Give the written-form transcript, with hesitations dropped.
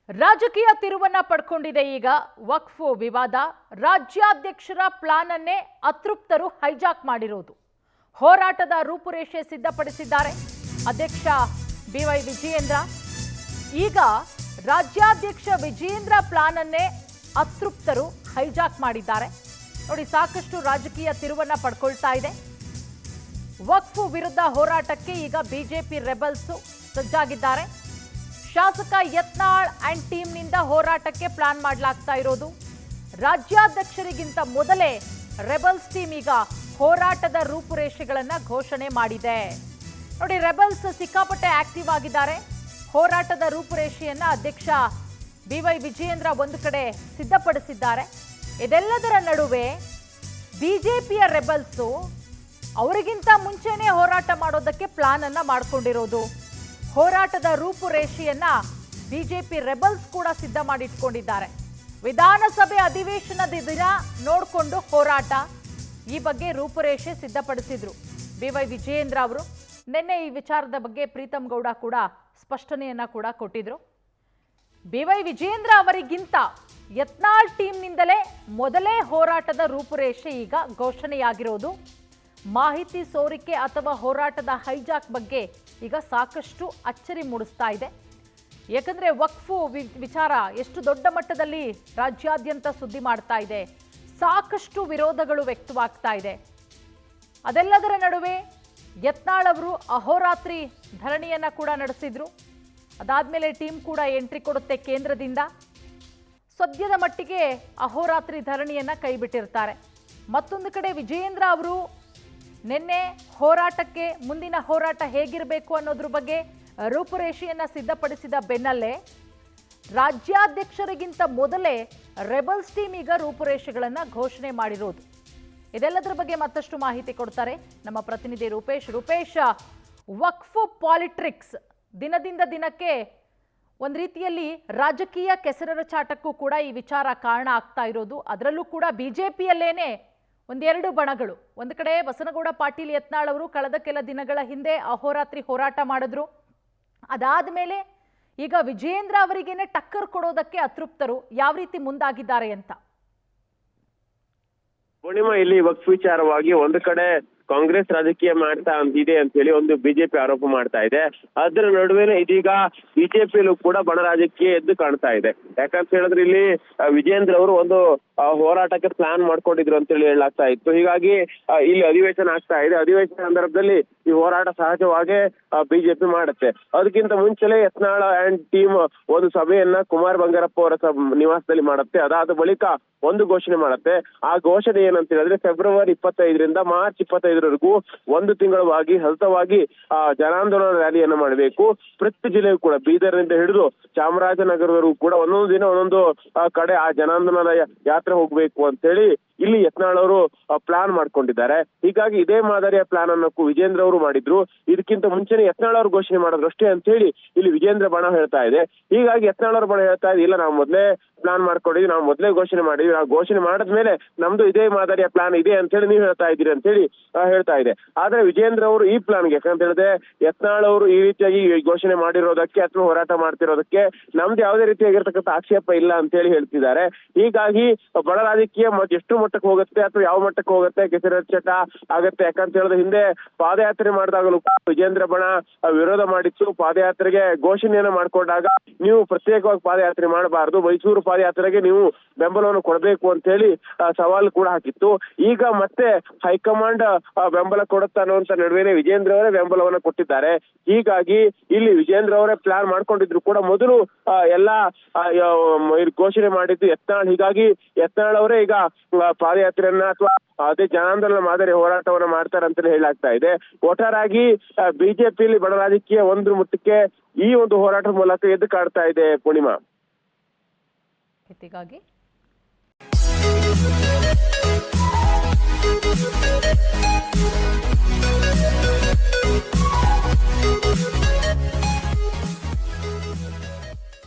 ರಾಜಕೀಯ ತಿರುವನ್ನ ಪಡ್ಕೊಂಡಿದೆ ಈಗ ವಕ್ಫ್ ವಿವಾದ. ರಾಜ್ಯಾಧ್ಯಕ್ಷರ ಪ್ಲಾನ್ ಅನ್ನೇ ಅತೃಪ್ತರು ಹೈಜಾಕ್ ಮಾಡಿರೋದು. ಹೋರಾಟದ ರೂಪುರೇಷೆ ಸಿದ್ಧಪಡಿಸಿದ್ದಾರೆ ಅಧ್ಯಕ್ಷ ಬಿವೈ ವಿಜಯೇಂದ್ರ. ಈಗ ರಾಜ್ಯಾಧ್ಯಕ್ಷ ವಿಜಯೇಂದ್ರ ಪ್ಲಾನ್ ಅನ್ನೇ ಅತೃಪ್ತರು ಹೈಜಾಕ್ ಮಾಡಿದ್ದಾರೆ. ನೋಡಿ, ಸಾಕಷ್ಟು ರಾಜಕೀಯ ತಿರುವನ್ನ ಪಡ್ಕೊಳ್ತಾ ಇದೆ. ವಕ್ಫ್ ವಿರುದ್ಧ ಹೋರಾಟಕ್ಕೆ ಈಗ ಬಿಜೆಪಿ ರೆಬಲ್ಸ್ ಸಜ್ಜಾಗಿದ್ದಾರೆ. ಶಾಸಕ ಯತ್ನಾಳ್ ಅಂಡ್ ಟೀಮ್ನಿಂದ ಹೋರಾಟಕ್ಕೆ ಪ್ಲಾನ್ ಮಾಡಲಾಗ್ತಾ ಇರೋದು. ರಾಜ್ಯಾಧ್ಯಕ್ಷರಿಗಿಂತ ಮೊದಲೇ ರೆಬಲ್ಸ್ ಟೀಮ್ ಈಗ ಹೋರಾಟದ ರೂಪುರೇಷೆಗಳನ್ನ ಘೋಷಣೆ ಮಾಡಿದೆ. ನೋಡಿ, ರೆಬಲ್ಸ್ ಸಿಕ್ಕಾಪಟ್ಟೆ ಆಕ್ಟಿವ್ ಆಗಿದ್ದಾರೆ. ಹೋರಾಟದ ರೂಪುರೇಷೆಯನ್ನ ಅಧ್ಯಕ್ಷ ಬಿವೈ ವಿಜಯೇಂದ್ರ ಒಂದು ಕಡೆ ಸಿದ್ಧಪಡಿಸಿದ್ದಾರೆ. ಇದೆಲ್ಲದರ ನಡುವೆ ಬಿಜೆಪಿಯ ರೆಬಲ್ಸು ಅವರಿಗಿಂತ ಮುಂಚೆನೇ ಹೋರಾಟ ಮಾಡೋದಕ್ಕೆ ಪ್ಲಾನ್ ಅನ್ನ ಮಾಡಿಕೊಂಡಿರೋದು. ಹೋರಾಟದ ರೂಪುರೇಷೆಯನ್ನ ಬಿಜೆಪಿ ರೆಬಲ್ಸ್ ಕೂಡ ಸಿದ್ಧ ಮಾಡಿಟ್ಕೊಂಡಿದ್ದಾರೆ. ವಿಧಾನಸಭೆ ಅಧಿವೇಶನದ ದಿನ ನೋಡಿಕೊಂಡು ಹೋರಾಟ, ಈ ಬಗ್ಗೆ ರೂಪುರೇಷೆ ಸಿದ್ಧಪಡಿಸಿದ್ರು ಬಿವೈ ವಿಜಯೇಂದ್ರ ಅವರು. ನಿನ್ನೆ ಈ ವಿಚಾರದ ಬಗ್ಗೆ ಪ್ರೀತಮ್ ಗೌಡ ಕೂಡ ಸ್ಪಷ್ಟನೆಯನ್ನ ಕೂಡ ಕೊಟ್ಟಿದ್ರು. ಬಿವೈ ವಿಜಯೇಂದ್ರ ಅವರಿಗಿಂತ ಯತ್ನಾಳ್ ಟೀಮ್ನಿಂದಲೇ ಮೊದಲೇ ಹೋರಾಟದ ರೂಪುರೇಷೆ ಈಗ ಘೋಷಣೆಯಾಗಿರೋದು. ಮಾಹಿತಿ ಸೋರಿಕೆ ಅಥವಾ ಹೋರಾಟದ ಹೈಜಾಕ್ ಬಗ್ಗೆ ಈಗ ಸಾಕಷ್ಟು ಅಚ್ಚರಿ ಮೂಡಿಸ್ತಾ ಇದೆ. ಯಾಕಂದ್ರೆ ವಕ್ಫ್ ವಿಚಾರ ಎಷ್ಟು ದೊಡ್ಡ ಮಟ್ಟದಲ್ಲಿ ರಾಜ್ಯಾದ್ಯಂತ ಸುದ್ದಿ ಮಾಡ್ತಾ ಇದೆ. ಸಾಕಷ್ಟು ವಿರೋಧಗಳು ವ್ಯಕ್ತವಾಗ್ತಾ ಇದೆ. ಅದೆಲ್ಲದರ ನಡುವೆ ಯತ್ನಾಳ್ ಅವರು ಅಹೋರಾತ್ರಿ ಧರಣಿಯನ್ನ ಕೂಡ ನಡೆಸಿದ್ರು. ಅದಾದ್ಮೇಲೆ ಟೀಮ್ ಕೂಡ ಎಂಟ್ರಿ ಕೊಡುತ್ತೆ ಕೇಂದ್ರದಿಂದ. ಸದ್ಯದ ಮಟ್ಟಿಗೆ ಅಹೋರಾತ್ರಿ ಧರಣಿಯನ್ನ ಕೈಬಿಟ್ಟಿರ್ತಾರೆ. ಮತ್ತೊಂದು ಕಡೆ ವಿಜಯೇಂದ್ರ ಅವರು ನಿನ್ನೆ ಹೋರಾಟಕ್ಕೆ ಮುಂದಿನ ಹೋರಾಟ ಹೇಗಿರಬೇಕು ಅನ್ನೋದ್ರ ಬಗ್ಗೆ ರೂಪುರೇಷೆಯನ್ನ ಸಿದ್ಧಪಡಿಸಿದ ಬೆನ್ನಲ್ಲೇ ರಾಜ್ಯಾಧ್ಯಕ್ಷರಿಗಿಂತ ಮೊದಲೇ ರೆಬಲ್ಸ್ ಟೀಮ್ ಈಗ ರೂಪುರೇಷೆಗಳನ್ನ ಘೋಷಣೆ ಮಾಡಿರೋದು. ಇದೆಲ್ಲದರ ಬಗ್ಗೆ ಮತ್ತಷ್ಟು ಮಾಹಿತಿ ಕೊಡ್ತಾರೆ ನಮ್ಮ ಪ್ರತಿನಿಧಿ ರೂಪೇಶ್. ರೂಪೇಶ್, ವಕ್ಫ್ ಪಾಲಿಟಿಕ್ಸ್ ದಿನದಿಂದ ದಿನಕ್ಕೆ ಒಂದು ರೀತಿಯಲ್ಲಿ ರಾಜಕೀಯ ಕೆಸರರ ಚಾಟಕ್ಕೂ ಕೂಡ ಈ ವಿಚಾರ ಕಾರಣ ಆಗ್ತಾ ಇರೋದು. ಅದರಲ್ಲೂ ಕೂಡ ಬಿಜೆಪಿಯಲ್ಲೇನೆ ಒಂದೆರಡು ಬಣಗಳು. ಒಂದು ಕಡೆ ಬಸನಗೌಡ ಪಾಟೀಲ್ ಯತ್ನಾಳ್ ಅವರು ಕಳೆದ ಕೆಲ ದಿನಗಳ ಹಿಂದೆ ಅಹೋರಾತ್ರಿ ಹೋರಾಟ ಮಾಡಿದ್ರು. ಅದಾದ್ಮೇಲೆ ಈಗ ವಿಜಯೇಂದ್ರ ಅವರಿಗೇನೆ ಟಕ್ಕರ್ ಕೊಡೋದಕ್ಕೆ ಅತೃಪ್ತರು ಯಾವ ರೀತಿ ಮುಂದಾಗಿದ್ದಾರೆ ಅಂತ. ಪೂರ್ಣಿಮಾ, ಇಲ್ಲಿ ವಕ್ಫ್ ವಿಚಾರವಾಗಿ ಒಂದು ಕಡೆ ಕಾಂಗ್ರೆಸ್ ರಾಜಕೀಯ ಮಾಡ್ತಾ ಇದೆ ಅಂತ ಹೇಳಿ ಒಂದು ಬಿಜೆಪಿ ಆರೋಪ ಮಾಡ್ತಾ ಇದೆ. ಅದರ ನಡುವೆ ಇದೀಗ ಬಿಜೆಪಿಯಲ್ಲೂ ಕೂಡ ಬಣ ರಾಜಕೀಯ ಎದ್ದು ಕಾಣ್ತಾ ಇದೆ. ಯಾಕಂತ ಹೇಳಿದ್ರೆ ಇಲ್ಲಿ ವಿಜಯೇಂದ್ರ ಅವರು ಒಂದು ಹೋರಾಟಕ್ಕೆ ಪ್ಲಾನ್ ಮಾಡ್ಕೊಂಡಿದ್ರು ಅಂತ ಹೇಳಿ ಹೇಳಲಾಗ್ತಾ ಇತ್ತು. ಹೀಗಾಗಿ ಇಲ್ಲಿ ಅಧಿವೇಶನ ಆಗ್ತಾ ಇದೆ. ಅಧಿವೇಶನ ಸಂದರ್ಭದಲ್ಲಿ ಈ ಹೋರಾಟ ಸಹಜವಾಗಿ ಬಿಜೆಪಿ ಮಾಡುತ್ತೆ. ಅದಕ್ಕಿಂತ ಮುಂಚೆಲೆ ಯತ್ನಾಳ್ ಅಂಡ್ ಟೀಮ್ ಒಂದು ಸಭೆಯನ್ನ ಕುಮಾರ್ ಬಂಗಾರಪ್ಪ ಅವರ ನಿವಾಸದಲ್ಲಿ ಮಾಡುತ್ತೆ. ಅದಾದ ಬಳಿಕ ಒಂದು ಘೋಷಣೆ ಮಾಡುತ್ತೆ. ಆ ಘೋಷಣೆ ಏನಂತ ಹೇಳಿದ್ರೆ ಫೆಬ್ರವರಿ 25ರಿಂದ ಮಾರ್ಚ್ 25ರವರೆಗೂ ಒಂದು ತಿಂಗಳವಾಗಿ ಹಸ್ತವಾಗಿ ಜನಾಂದೋಲನ ರ್ಯಾಲಿಯನ್ನು ಮಾಡಬೇಕು. ಪ್ರತಿ ಜಿಲ್ಲೆಯೂ ಕೂಡ ಬೀದರ್ನಿಂದ ಹಿಡಿದು ಚಾಮರಾಜನಗರವರೆಗೂ ಕೂಡ ಒಂದೊಂದು ದಿನ ಒಂದೊಂದು ಕಡೆ ಆ ಜನಾಂದೋಲನ ಯಾತ್ರೆ ಹೋಗ್ಬೇಕು ಅಂತ ಹೇಳಿ ಇಲ್ಲಿ ಯತ್ನಾಳ್ ಅವರು ಪ್ಲಾನ್ ಮಾಡ್ಕೊಂಡಿದ್ದಾರೆ. ಹೀಗಾಗಿ ಇದೇ ಮಾದರಿಯ ಪ್ಲಾನ್ ಅನ್ನು ವಿಜೇಂದ್ರ ಅವರು ಮಾಡಿದ್ರು. ಇದಕ್ಕಿಂತ ಮುಂಚೆನೆ ಯತ್ನಾಳ್ ಅವರು ಘೋಷಣೆ ಮಾಡೋದು ಅಷ್ಟೇ ಅಂತ ಹೇಳಿ ಇಲ್ಲಿ ವಿಜೇಂದ್ರ ಬಣ ಹೇಳ್ತಾ ಇದೆ. ಹೀಗಾಗಿ ಯತ್ನಾಳ್ ಅವರು ಬಣ ಹೇಳ್ತಾ ಇದೆ, ಇಲ್ಲ ನಾವು ಮೊದಲೇ ಪ್ಲಾನ್ ಮಾಡ್ಕೊಂಡಿದ್ವಿ, ನಾವು ಮೊದಲೇ ಘೋಷಣೆ ಮಾಡಿದ್ವಿ, ನಾವು ಘೋಷಣೆ ಮಾಡಿದ್ಮೇಲೆ ನಮ್ದು ಇದೇ ಮಾದರಿಯ ಪ್ಲಾನ್ ಇದೆ ಅಂತ ಹೇಳಿ ನೀವು ಹೇಳ್ತಾ ಇದ್ದೀರಿ ಅಂತ ಹೇಳಿ ಹೇಳ್ತಾ ಇದೆ. ಆದ್ರೆ ವಿಜೇಂದ್ರ ಅವರು ಈ ಪ್ಲಾನ್ಗೆ ಯಾಕಂತ ಹೇಳಿದ್ರೆ ಯತ್ನಾಳ್ ಅವರು ಈ ರೀತಿಯಾಗಿ ಘೋಷಣೆ ಮಾಡಿರೋದಕ್ಕೆ ಅಥವಾ ಹೋರಾಟ ಮಾಡ್ತಿರೋದಕ್ಕೆ ನಮ್ದು ಯಾವುದೇ ರೀತಿಯಾಗಿರ್ತಕ್ಕಂಥ ಆಕ್ಷೇಪ ಇಲ್ಲ ಅಂತ ಹೇಳಿ ಹೇಳ್ತಿದ್ದಾರೆ. ಹೀಗಾಗಿ ಬಡ ರಾಜಕೀಯ ಎಷ್ಟು ಮಟ್ಟಕ್ಕೆ ಹೋಗುತ್ತೆ ಅಥವಾ ಯಾವ ಮಟ್ಟಕ್ಕೆ ಹೋಗುತ್ತೆ ಕೆಸರಚ್ಚಟ ಆಗತ್ತೆ. ಯಾಕಂತ ಹೇಳಿದ್ರೆ ಹಿಂದೆ ಪಾದಯಾತ್ರೆ ಮಾಡಿದಾಗಲೂ ವಿಜೇಂದ್ರ ಬಣ ವಿರೋಧ ಮಾಡಿತ್ತು. ಪಾದಯಾತ್ರೆಗೆ ಘೋಷಣೆಯನ್ನು ಮಾಡ್ಕೊಂಡಾಗ ನೀವು ಪ್ರತ್ಯೇಕವಾಗಿ ಪಾದಯಾತ್ರೆ ಮಾಡಬಾರದು, ಮೈಸೂರು ಪಾದಯಾತ್ರೆಗೆ ನೀವು ಬೆಂಬಲವನ್ನು ಕೊಡಬೇಕು ಅಂತ ಹೇಳಿ ಸವಾಲು ಕೂಡ ಹಾಕಿತ್ತು. ಈಗ ಮತ್ತೆ ಹೈಕಮಾಂಡ್ ಬೆಂಬಲ ಕೊಡುತ್ತಾ ಅನ್ನುವಂತ ನಡುವೆ ವಿಜೇಂದ್ರ ಅವರೇ ಬೆಂಬಲವನ್ನು ಕೊಟ್ಟಿದ್ದಾರೆ. ಹೀಗಾಗಿ ಇಲ್ಲಿ ವಿಜೇಂದ್ರ ಅವರೇ ಪ್ಲಾನ್ ಮಾಡ್ಕೊಂಡಿದ್ರು ಕೂಡ ಮೊದಲು ಎಲ್ಲಾ ಘೋಷಣೆ ಮಾಡಿದ್ದು ಯತ್ನಾಳ್. ಹೀಗಾಗಿ ಯತ್ನಾಳ್ ಅವರೇ ಈಗ ಪಾದಯಾತ್ರೆಯನ್ನ ಅಥವಾ ಅದೇ ಜನಾಂದೋಲನ ಮಾದರಿ ಹೋರಾಟವನ್ನ ಮಾಡ್ತಾರೆ ಅಂತ ಹೇಳಲಾಗ್ತಾ ಇದೆ. ಒಟ್ಟಾರಾಗಿ ಬಿಜೆಪಿಯಲ್ಲಿ ಬಡ ರಾಜಕೀಯ ಒಂದು ಮಟ್ಟಕ್ಕೆ ಈ ಒಂದು ಹೋರಾಟದ ಮೂಲಕ ಎದ್ದು ಕಾಡ್ತಾ ಇದೆ ಪೂರ್ಣಿಮಾ. ಹೀಗಾಗಿ